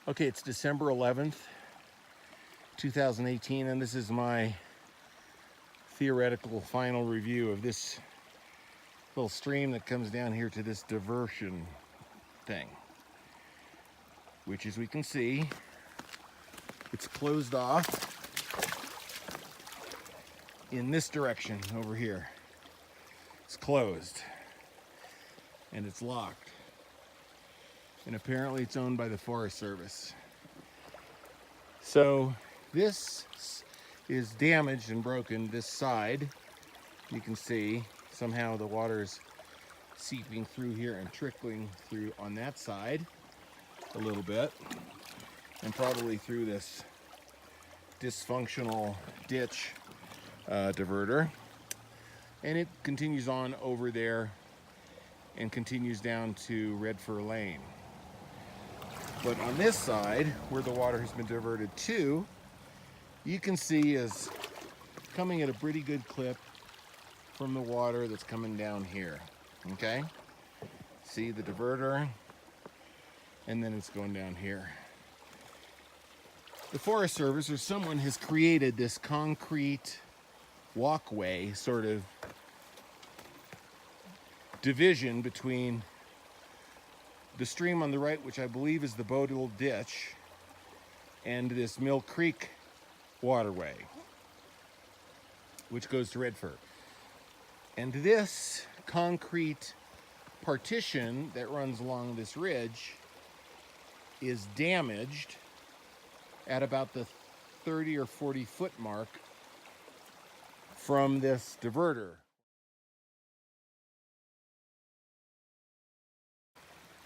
Okay, it's December 11th, 2018, and this is my theoretical final review of this little stream that comes down here to this diversion thing, which, as we can see, it's closed off in this direction over here. It's closed and it's locked, and apparently it's owned by the Forest Service. So this is damaged and broken. This side, you can see somehow the water is seeping through here and trickling through on that side a little bit, and probably through this dysfunctional ditch diverter, and it continues on over there and continues down to Red Fir Lane. But on this side, where the water has been diverted to, you can see is coming at a pretty good clip from the water that's coming down here. Okay? See the diverter, and then it's going down here. The Forest Service or someone has created this concrete walkway sort of division between the stream on the right, which I believe is the Bodil Ditch, and this Mill Creek waterway, which goes to Red Fir. And this concrete partition that runs along this ridge is damaged at about the 30 or 40 foot mark from this diverter.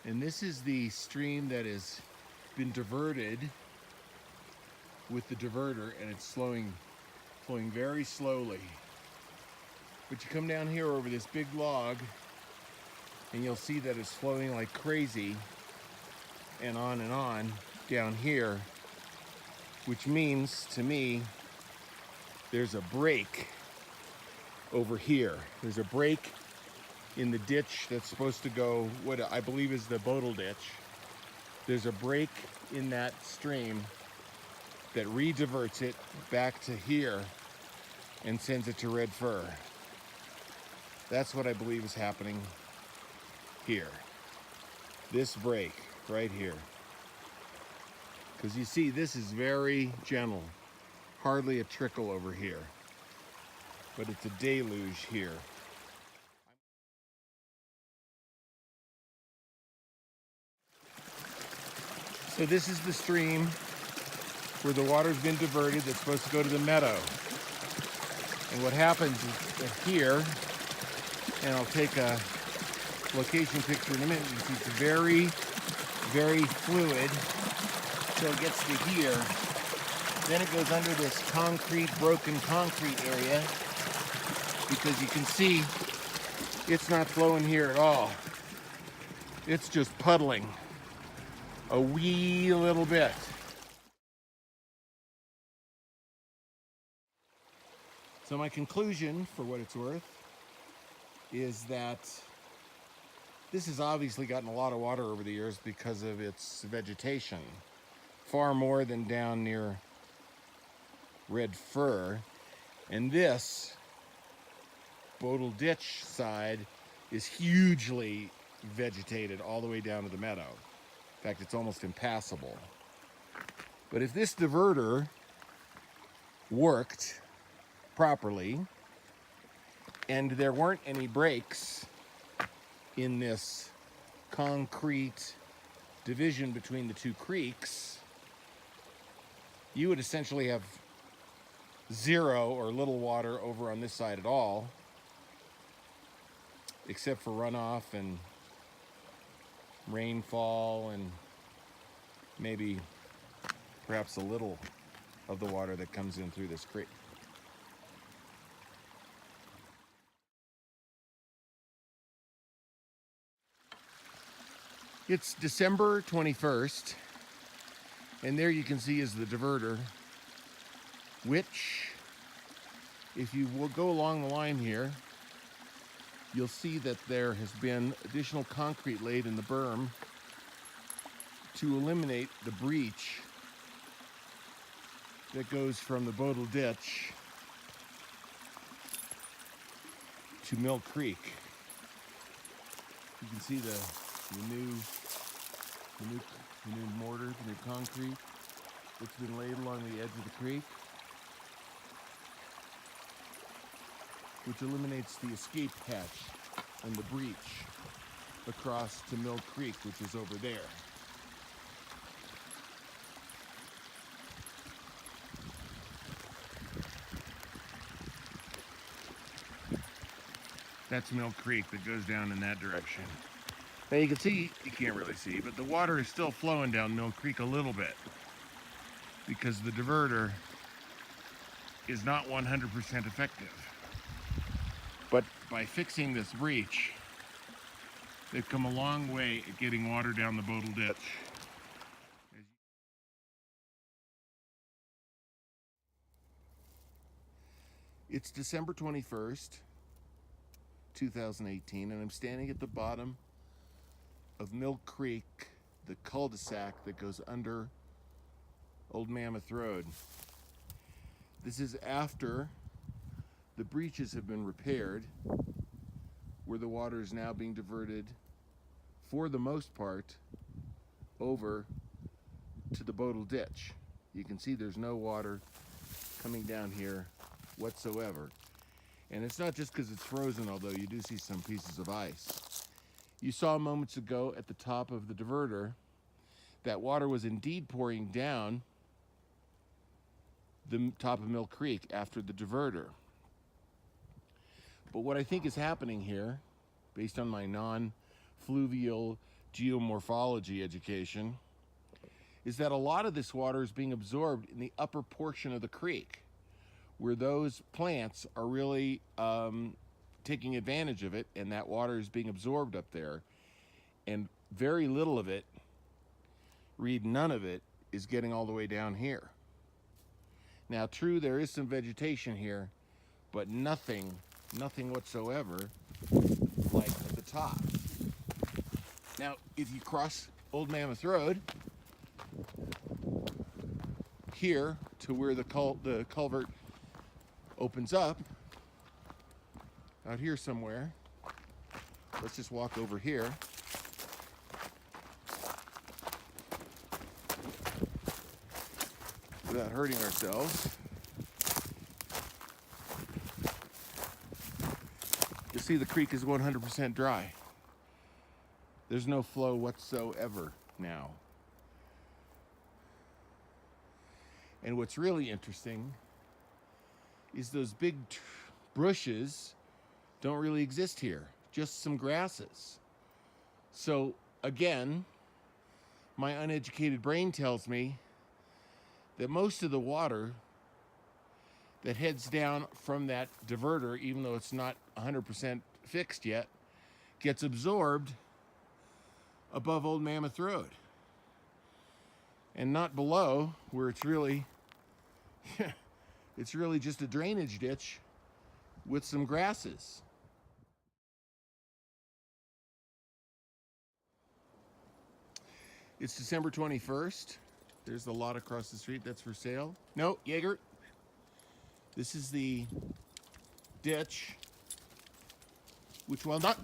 And this is the stream that has been diverted with the diverter, and it's flowing very slowly. But you come down here over this big log and you'll see that it's flowing like crazy and on down here, which means to me there's a break over here. There's a break in the ditch that's supposed to go, what I believe is the Bodil Ditch. There's a break in that stream that re-diverts it back to here and sends it to Red Fir. That's what I believe is happening here. This break right here. Because you see, this is very gentle. Hardly a trickle over here. But it's a deluge here. So this is the stream where the water's been diverted that's supposed to go to the meadow. And what happens is that here, and I'll take a location picture in a minute, you see it's very, very fluid till it gets to here. Then it goes under this broken concrete area, because you can see it's not flowing here at all. It's just puddling a wee little bit. So my conclusion, for what it's worth, is that this has obviously gotten a lot of water over the years because of its vegetation, far more than down near Red Fir. And this Bodil Ditch side is hugely vegetated all the way down to the meadow. In fact, it's almost impassable. But if this diverter worked properly and there weren't any breaks in this concrete division between the two creeks, you would essentially have zero or little water over on this side at all, except for runoff and rainfall and maybe perhaps a little of the water that comes in through this creek. It's December 21st, and there you can see is the diverter, which, if you will go along the line here, you'll see that there has been additional concrete laid in the berm to eliminate the breach that goes from the Bodle Ditch to Mill Creek. You can see the new mortar, the new concrete that's been laid along the edge of the creek, which eliminates the escape hatch and the breach across to Mill Creek, which is over there. That's Mill Creek that goes down in that direction. Now you can see, you can't really see, but the water is still flowing down Mill Creek a little bit because the diverter is not 100% effective. But by fixing this breach, they've come a long way at getting water down the Bodle Ditch. It's December 21st, 2018, and I'm standing at the bottom of Mill Creek, the cul-de-sac that goes under Old Mammoth Road. This is after the breaches have been repaired, where the water is now being diverted, for the most part, over to the Bodle Ditch. You can see there's no water coming down here whatsoever. And it's not just because it's frozen, although you do see some pieces of ice. You saw moments ago at the top of the diverter that water was indeed pouring down the top of Mill Creek after the diverter. But what I think is happening here, based on my non-fluvial geomorphology education, is that a lot of this water is being absorbed in the upper portion of the creek, where those plants are really taking advantage of it, and that water is being absorbed up there. And very little of it, read none of it, is getting all the way down here. Now, true, there is some vegetation here, but nothing whatsoever like at the top. Now, if you cross Old Mammoth Road here to where the culvert opens up, out here somewhere, let's just walk over here. Without hurting ourselves. You see the creek is 100% dry. There's no flow whatsoever now. And what's really interesting is those big bushes don't really exist here, just some grasses. So again, my uneducated brain tells me that most of the water that heads down from that diverter, even though it's not 100% fixed yet, gets absorbed above Old Mammoth Road and not below, where it's really it's really just a drainage ditch with some grasses. It's December 21st. There's the lot across the street that's for sale. No, Jaeger. This is the ditch, which, while not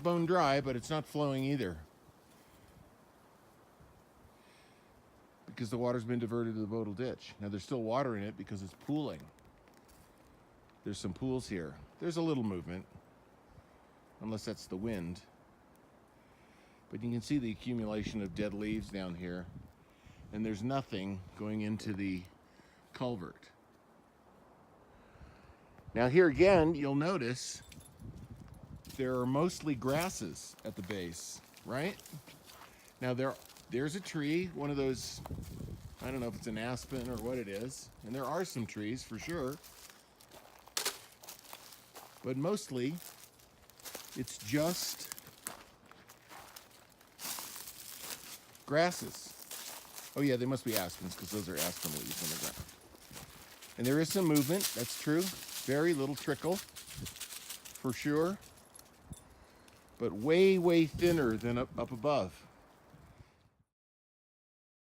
bone dry, but it's not flowing either, because the water's been diverted to the Bodle Ditch. Now there's still water in it because it's pooling. There's some pools here. There's a little movement, unless that's the wind. But you can see the accumulation of dead leaves down here, and there's nothing going into the culvert. Now here again, you'll notice there are mostly grasses at the base, right? Now there's a tree, one of those, I don't know if it's an aspen or what it is, and there are some trees for sure, but mostly it's just grasses. Oh yeah, they must be aspens, because those are aspen leaves on the ground. And there is some movement, that's true. Very little trickle, for sure. but way, way thinner than up above.